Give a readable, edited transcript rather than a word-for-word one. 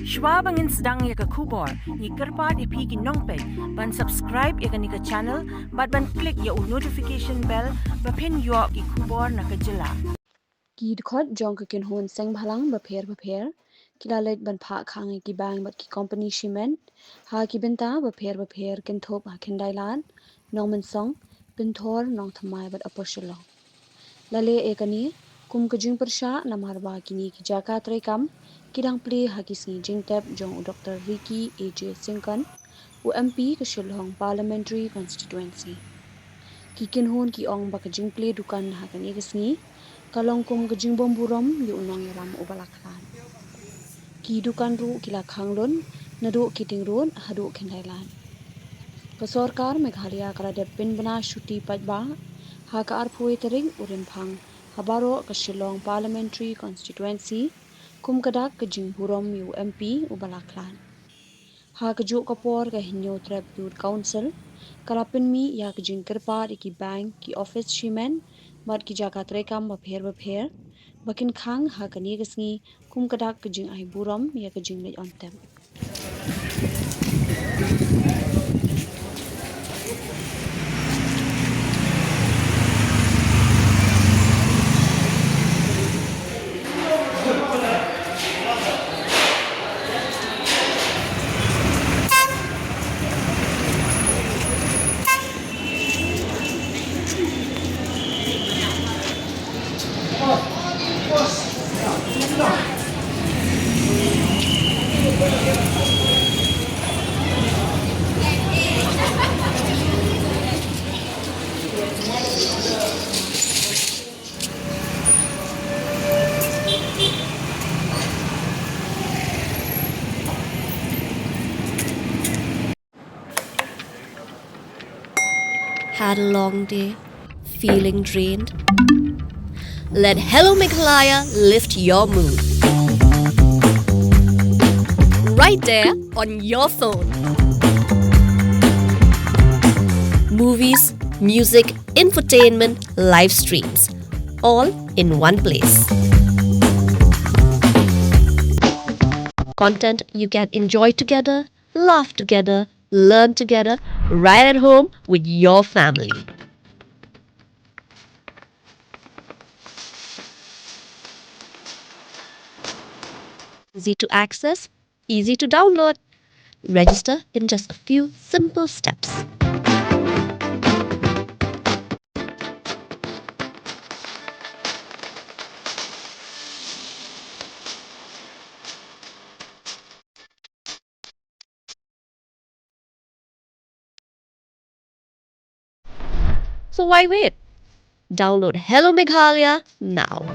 Shwa bangin sedang ya ke kubor, ni kerpat ipi ki nongpek, ban subscribe ya ke ni ke channel, ban klik ya notification bell, pen yo ki kubor na ke jylla. Ki dkhot jong ke kin hon Sengbhalang bapher kila let ban Phah Khang ki bang bat ki company cement ha ki benta bapher kin thop ha kin dailan nong man song pinthor nong thamai bat apo Shillong lale ekani kum ke jing persha namar ba kini ki jaka trekam kidang play ha ki Sngitep jong Dr. Ricky AJ Singkan MP ke Shillong parliamentary constituency kikin hon ki ong ba ke jing play dukan ha kan ikisngi kalong kum ke jing bom Burom yu nong yaram ubalaklan ki dukan ru kila khanglon nadu kiting ron hadu kendailan ke sorkar Meghalaya karade pin bana shuti pajba ha ka arpui tering urin phang habaro ke Shillong parliamentary constituency kum kadak ke jing Burom yu MP ubalaklan ha ke juk kapor ke hinyo tribute council kalapin mi ya ke jing kerpa ki bank ki office shimen mat ki jaka trekam bapher bakin khang ha ka ni gesngi kum kadak ke jing ai Burom ya ke jing lej ontem Had a long day, feeling drained? Let Hello Meghalaya lift your mood. Right there on your phone. Movies, music, infotainment, live streams, all in one place. Content you can enjoy together, laugh together, learn together, right at home with your family. Easy to access, easy to download. Register in just a few simple steps. So why wait? Download Hello Meghalaya now.